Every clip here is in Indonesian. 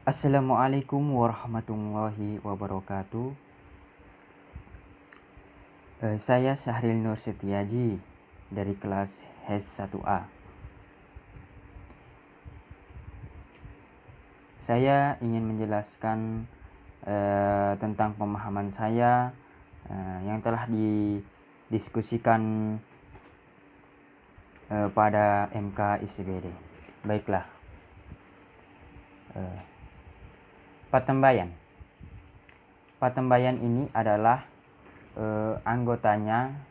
Assalamualaikum warahmatullahi wabarakatuh. Saya Syahril Nur Setiaji dari kelas HES 1A. Saya ingin menjelaskan tentang pemahaman saya yang telah didiskusikan pada MK ICBD. Baiklah. Patembayan. Patembayan ini adalah anggotanya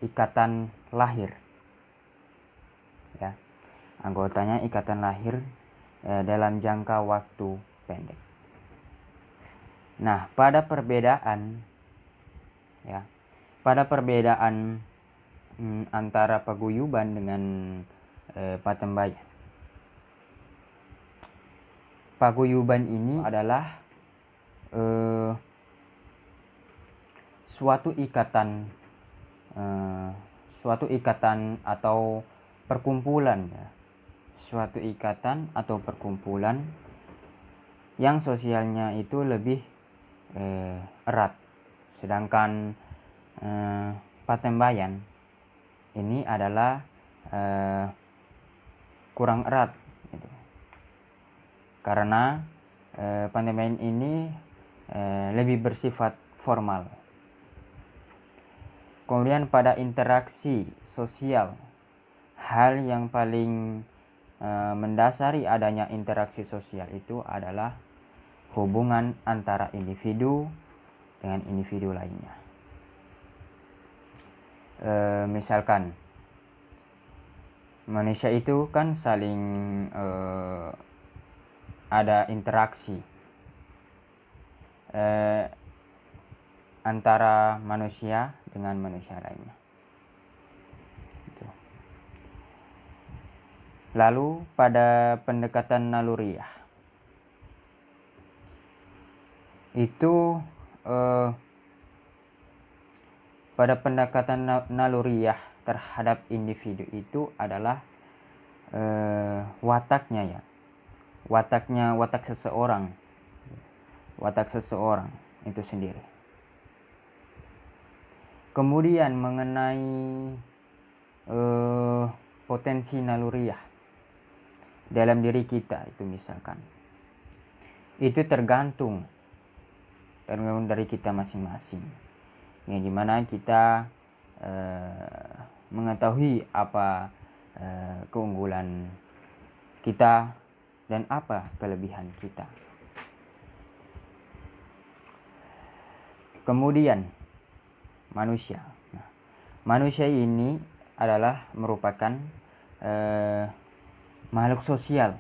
ikatan lahir, ya. Anggotanya ikatan lahir dalam jangka waktu pendek. Nah, pada perbedaan antara paguyuban dengan patembayan. Paguyuban ini adalah suatu ikatan atau perkumpulan, ya. Suatu ikatan atau perkumpulan yang sosialnya itu lebih erat. Sedangkan patembayan ini adalah kurang erat, gitu. Karena patembayan ini lebih bersifat formal. Kemudian pada interaksi sosial, hal yang paling mendasari adanya interaksi sosial itu adalah hubungan antara individu dengan individu lainnya. Misalkan manusia itu kan saling ada interaksi antara manusia dengan manusia lainnya. Lalu pada pendekatan naluriah itu pada pendekatan naluriah terhadap individu itu adalah wataknya, ya. Watak seseorang itu sendiri. Kemudian mengenai potensi naluriah dalam diri kita itu, misalkan itu tergantung dari kita masing-masing, yang dimana kita mengetahui apa keunggulan kita dan apa kelebihan kita. Kemudian manusia. Nah, manusia ini adalah merupakan makhluk sosial,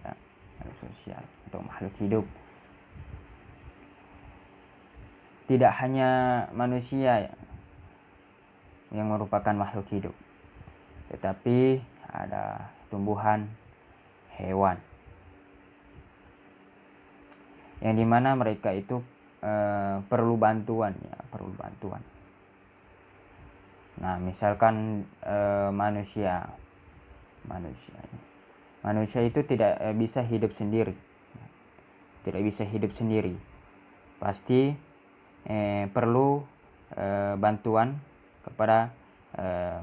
ya, makhluk sosial atau makhluk hidup. Tidak hanya manusia yang merupakan makhluk hidup, tetapi ada tumbuhan, hewan, yang dimana mereka itu perlu bantuan. Nah, misalkan manusia itu tidak bisa hidup sendiri, pasti perlu bantuan kepada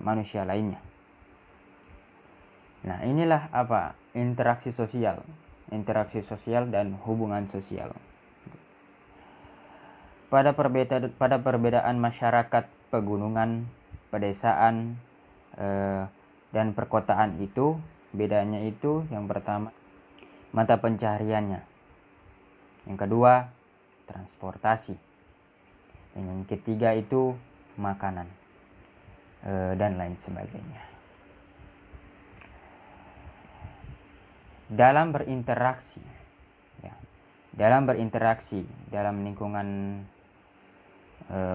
manusia lainnya. Nah, inilah interaksi sosial dan hubungan sosial. Pada perbedaan masyarakat pegunungan, pedesaan, dan perkotaan itu, bedanya itu yang pertama mata pencahariannya, yang kedua transportasi, dan yang ketiga itu makanan dan lain sebagainya. Dalam berinteraksi dalam lingkungan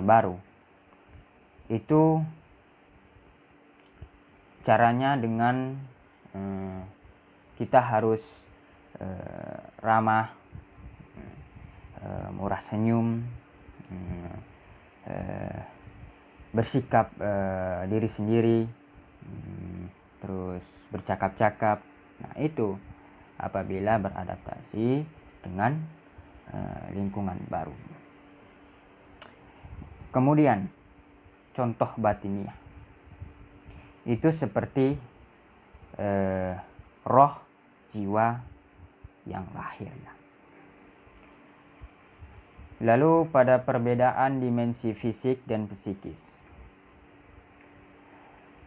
baru itu caranya dengan kita harus ramah, murah senyum, bersikap diri sendiri, terus bercakap-cakap. Nah, itu apabila beradaptasi dengan lingkungan baru. Kemudian contoh batiniah itu seperti roh jiwa yang lahir. Lalu pada perbedaan dimensi fisik dan psikis.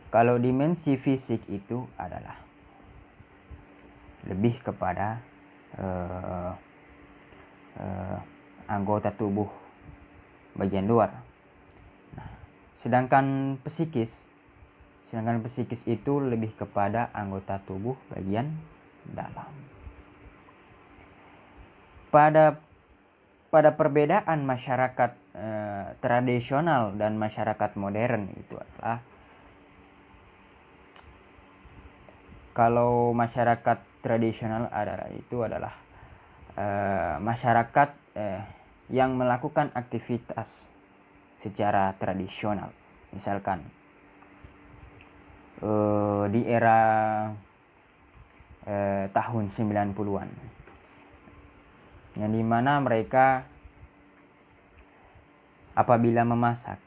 Kalau dimensi fisik itu adalah lebih kepada anggota tubuh bagian luar. Nah, sedangkan psikis itu lebih kepada anggota tubuh bagian dalam. Pada perbedaan masyarakat tradisional dan masyarakat modern itu adalah, kalau masyarakat tradisional adalah masyarakat yang melakukan aktivitas secara tradisional, misalkan di era tahun 90-an, yang dimana mereka apabila memasak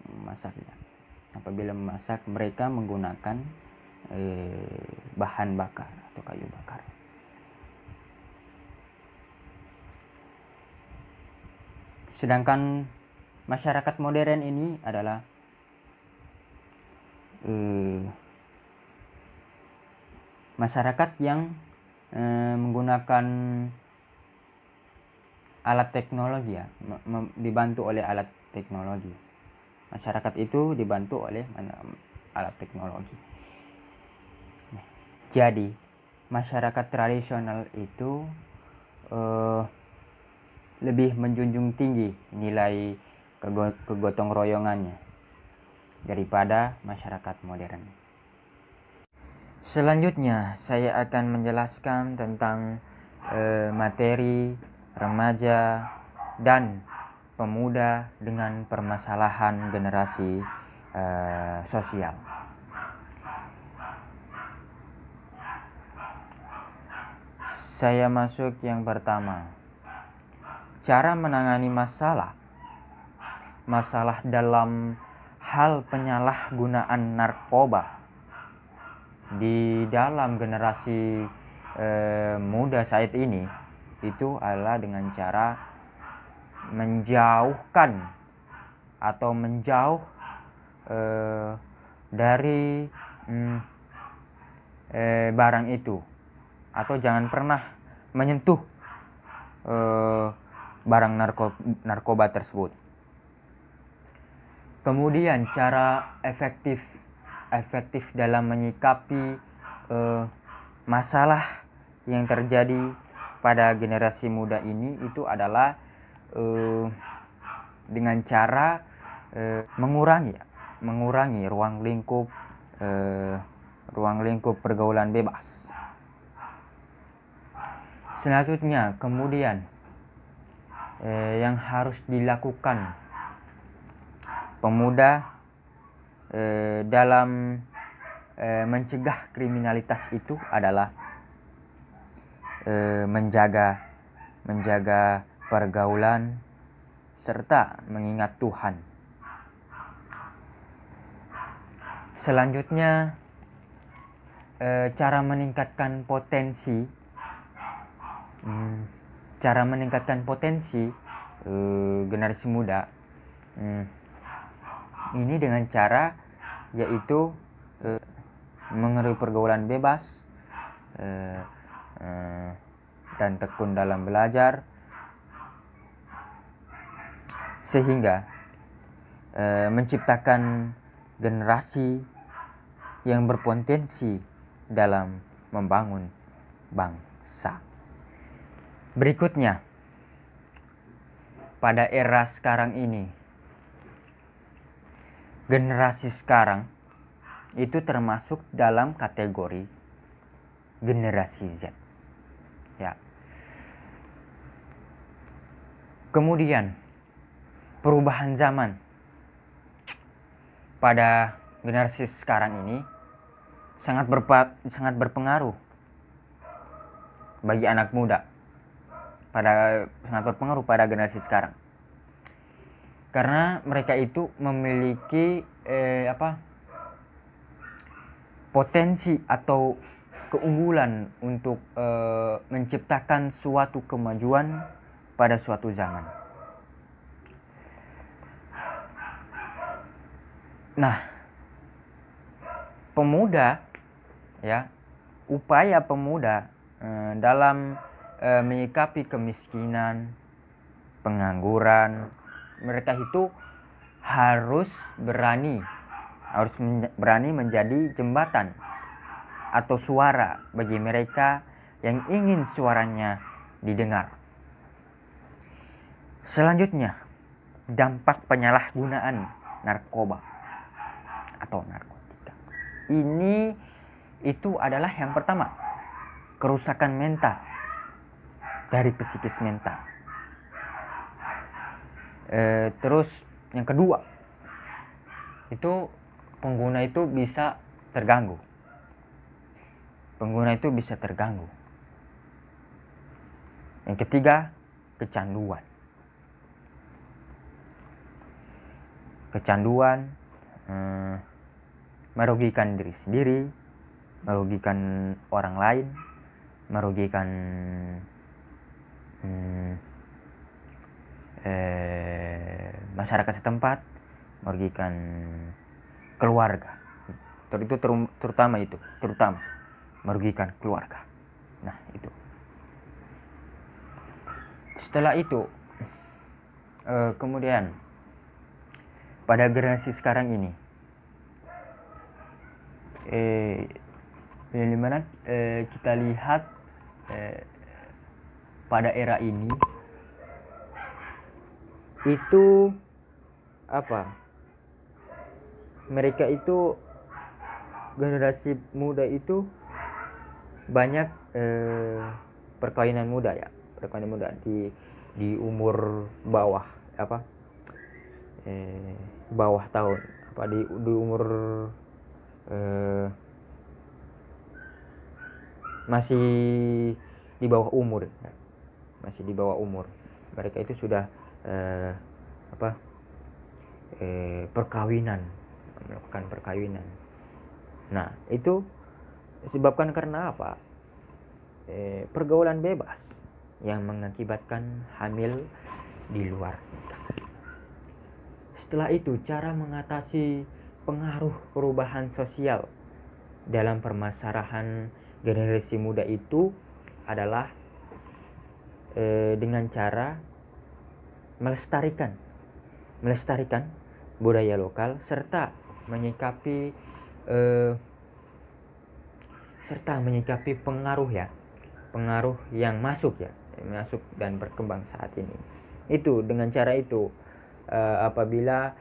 mereka menggunakan bahan bakar atau kayu bakar. Sedangkan masyarakat modern ini adalah masyarakat yang menggunakan alat teknologi, dibantu oleh alat teknologi. Masyarakat itu dibantu oleh alat teknologi. Jadi masyarakat tradisional itu lebih menjunjung tinggi nilai kegotong royongannya daripada masyarakat modern. Selanjutnya saya akan menjelaskan tentang materi remaja dan pemuda dengan permasalahan generasi sosial. Saya masuk yang pertama. Cara menangani masalah dalam hal penyalahgunaan narkoba di dalam generasi muda saat ini itu adalah dengan cara menjauhkan atau menjauh dari barang itu, atau jangan pernah menyentuh barang narkoba tersebut. Kemudian cara efektif dalam menyikapi masalah yang terjadi pada generasi muda ini itu adalah dengan cara mengurangi ruang lingkup pergaulan bebas. Selanjutnya, kemudian yang harus dilakukan pemuda dalam mencegah kriminalitas itu adalah menjaga pergaulan serta mengingat Tuhan. Selanjutnya, cara meningkatkan potensi generasi muda ini dengan cara yaitu mengeruh pergaulan bebas dan tekun dalam belajar, sehingga menciptakan generasi yang berpotensi dalam membangun bangsa. Berikutnya, pada era sekarang ini, generasi sekarang itu termasuk dalam kategori generasi Z. Ya. Kemudian, perubahan zaman pada generasi sekarang ini sangat berpengaruh bagi anak muda, sangat berpengaruh pada generasi sekarang. Karena mereka itu memiliki potensi atau keunggulan untuk menciptakan suatu kemajuan pada suatu zaman. Nah, pemuda ya, upaya pemuda dalam menyikapi kemiskinan, pengangguran, mereka itu harus berani menjadi jembatan atau suara bagi mereka yang ingin suaranya didengar. Selanjutnya, dampak penyalahgunaan narkoba atau narkotika. Itu adalah yang pertama, kerusakan mental dari psikis mental. Terus yang kedua, itu pengguna itu bisa terganggu. Yang ketiga, kecanduan. Merugikan diri sendiri, merugikan orang lain, merugikan masyarakat setempat, merugikan keluarga. Terutama merugikan keluarga. Nah, itu. Setelah itu kemudian pada generasi sekarang ini dimana kita lihat pada era ini itu mereka itu, generasi muda itu banyak perkawinan muda di umur bawah bawah tahun di umur masih di bawah umur mereka itu sudah melakukan perkawinan. Nah, itu disebabkan karena apa? Pergaulan bebas yang mengakibatkan hamil di luar nikah. Setelah itu, cara mengatasi pengaruh perubahan sosial dalam permasalahan generasi muda itu adalah dengan cara melestarikan budaya lokal serta menyikapi pengaruh yang masuk dan berkembang saat ini. Itu dengan cara itu apabila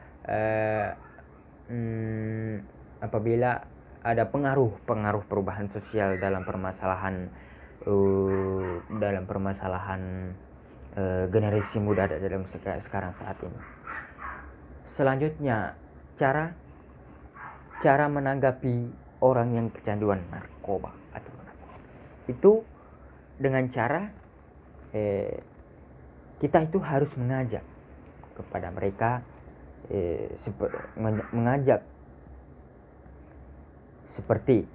ada pengaruh perubahan sosial dalam permasalahan generasi muda dalam sekarang saat ini. Selanjutnya, cara menanggapi orang yang kecanduan narkoba itu dengan cara kita itu harus mengajak kepada mereka, mengajak seperti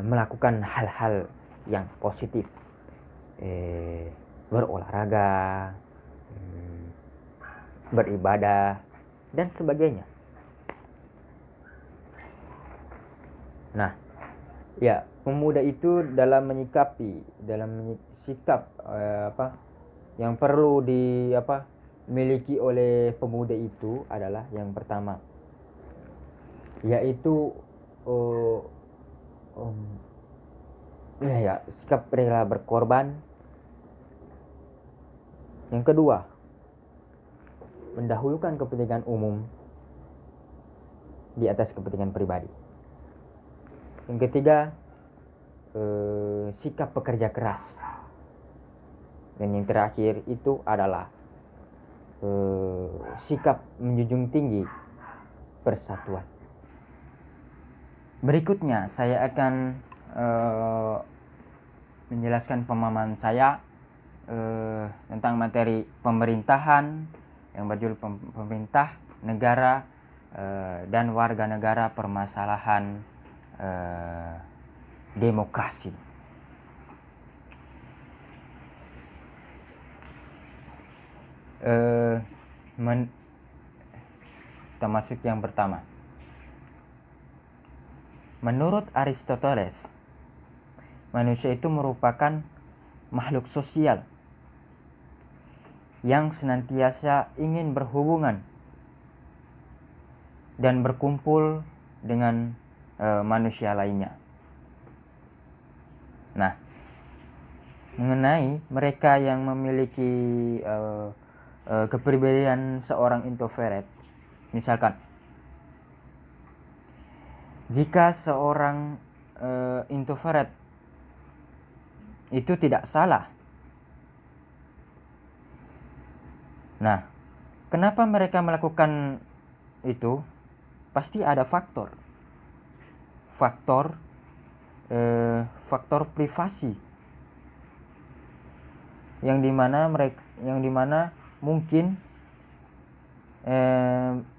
melakukan hal-hal yang positif, berolahraga, beribadah dan sebagainya. Nah, ya, pemuda itu dalam sikap yang perlu miliki oleh pemuda itu adalah yang pertama, yaitu sikap rela berkorban. Yang kedua, mendahulukan kepentingan umum di atas kepentingan pribadi. Yang ketiga, sikap pekerja keras. Dan yang terakhir itu adalah sikap menjunjung tinggi persatuan. Berikutnya saya akan menjelaskan pemahaman saya tentang materi pemerintahan yang berjudul pemerintah, negara, dan warga negara, permasalahan demokrasi. Kita masuk yang pertama. Menurut Aristoteles, manusia itu merupakan makhluk sosial yang senantiasa ingin berhubungan dan berkumpul dengan manusia lainnya. Nah, mengenai mereka yang memiliki kepribadian seorang introvert, misalkan jika seorang introvert itu tidak salah. Nah, kenapa mereka melakukan itu? Pasti ada faktor privasi yang dimana mungkin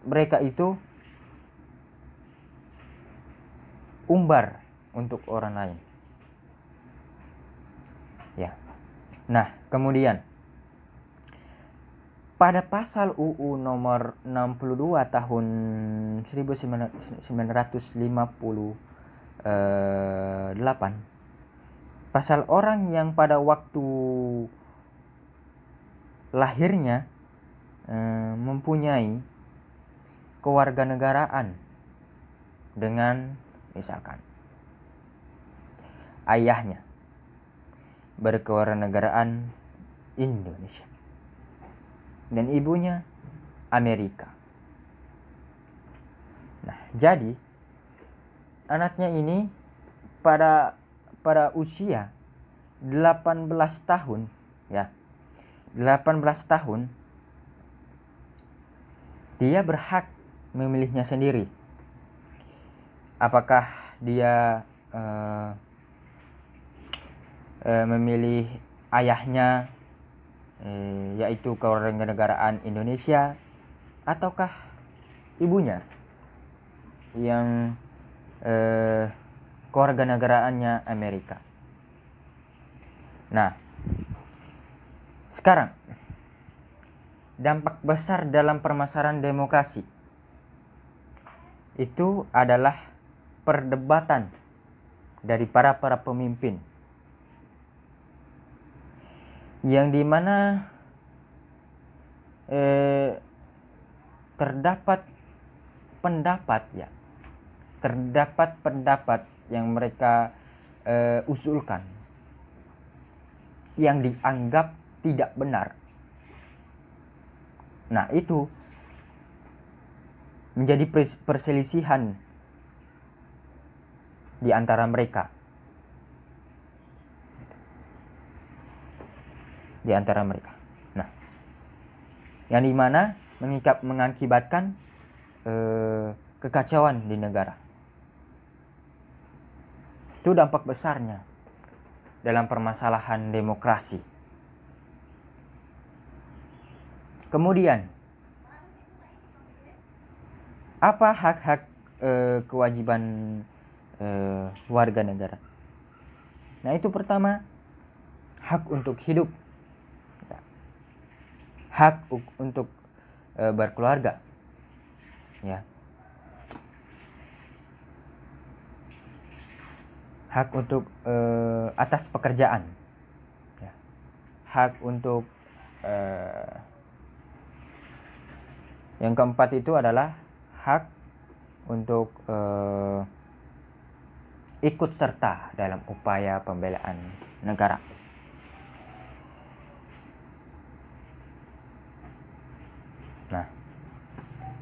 mereka itu umbar untuk orang lain. Ya. Nah, kemudian pada pasal UU nomor 62 tahun 1958, pasal orang yang pada waktu lahirnya mempunyai kewarganegaraan dengan misalkan ayahnya berkewarganegaraan Indonesia dan ibunya Amerika. Nah, jadi anaknya ini pada usia 18 tahun, ya. 18 tahun dia berhak memilihnya sendiri. Apakah dia memilih ayahnya yaitu kewarganegaraan Indonesia ataukah ibunya yang kewarganegaraannya Amerika. Nah, sekarang dampak besar dalam permasalahan demokrasi itu adalah perdebatan dari para pemimpin, yang dimana terdapat pendapat yang mereka usulkan yang dianggap tidak benar. Nah, itu menjadi perselisihan di antara mereka. Nah, yang dimana mengakibatkan kekacauan di negara. Itu dampak besarnya dalam permasalahan demokrasi. Kemudian, apa hak-hak kewajiban warga negara? Nah, itu pertama, hak untuk hidup, ya. Hak untuk berkeluarga, ya. Hak untuk atas pekerjaan, ya. Hak untuk yang keempat itu adalah hak untuk ikut serta dalam upaya pembelaan negara. Nah,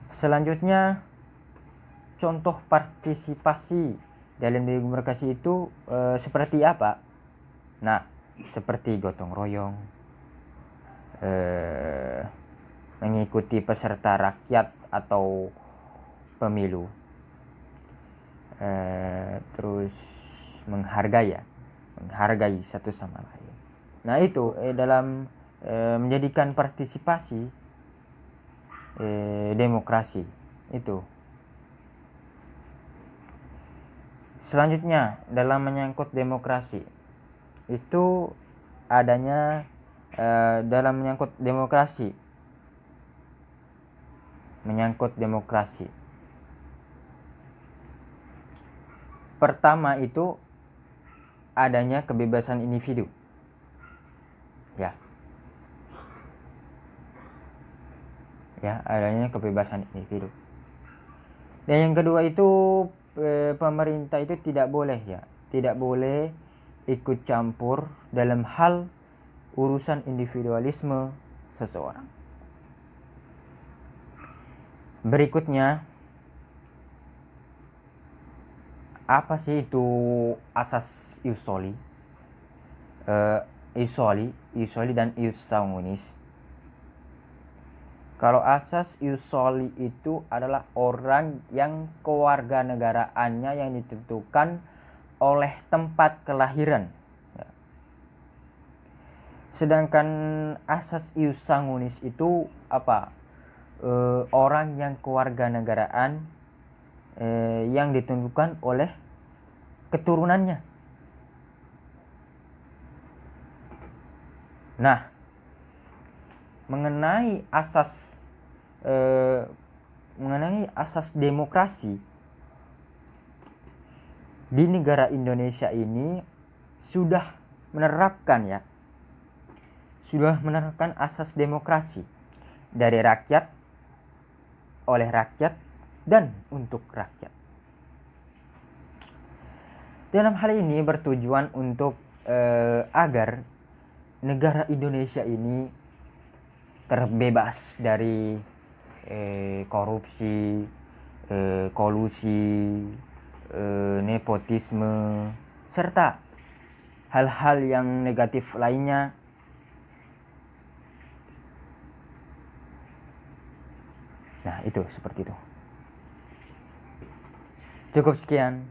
selanjutnya contoh partisipasi dalam demokrasi itu seperti apa? Nah, seperti gotong royong, mengikuti peserta rakyat atau pemilu, terus menghargai menghargai satu sama lain. Nah itu dalam menjadikan partisipasi demokrasi itu. Selanjutnya dalam menyangkut demokrasi itu adanya dalam menyangkut demokrasi pertama itu adanya kebebasan individu, ya adanya kebebasan individu. Dan yang kedua itu pemerintah itu tidak boleh ikut campur dalam hal urusan individualisme seseorang. Berikutnya, apa sih itu asas ius soli? Ius soli dan ius sanguinis. Kalau asas ius soli itu adalah orang yang kewarganegaraannya yang ditentukan oleh tempat kelahiran. Sedangkan asas ius sanguinis itu apa? Orang yang kewarganegaraan yang ditentukan oleh keturunannya. Nah, mengenai asas demokrasi di negara Indonesia ini sudah menerapkan asas demokrasi dari rakyat, oleh rakyat, dan untuk rakyat. Dalam hal ini bertujuan untuk agar negara Indonesia ini terbebas dari korupsi, kolusi, nepotisme, serta hal-hal yang negatif lainnya. Nah, itu seperti itu. Cukup sekian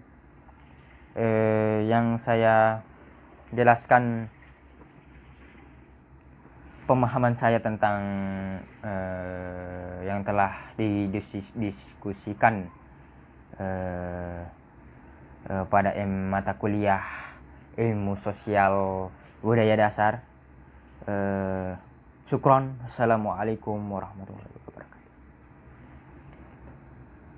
yang saya jelaskan pemahaman saya tentang yang telah didiskusikan pada mata kuliah ilmu sosial budaya dasar. Syukron. Assalamualaikum warahmatullahi wabarakatuh.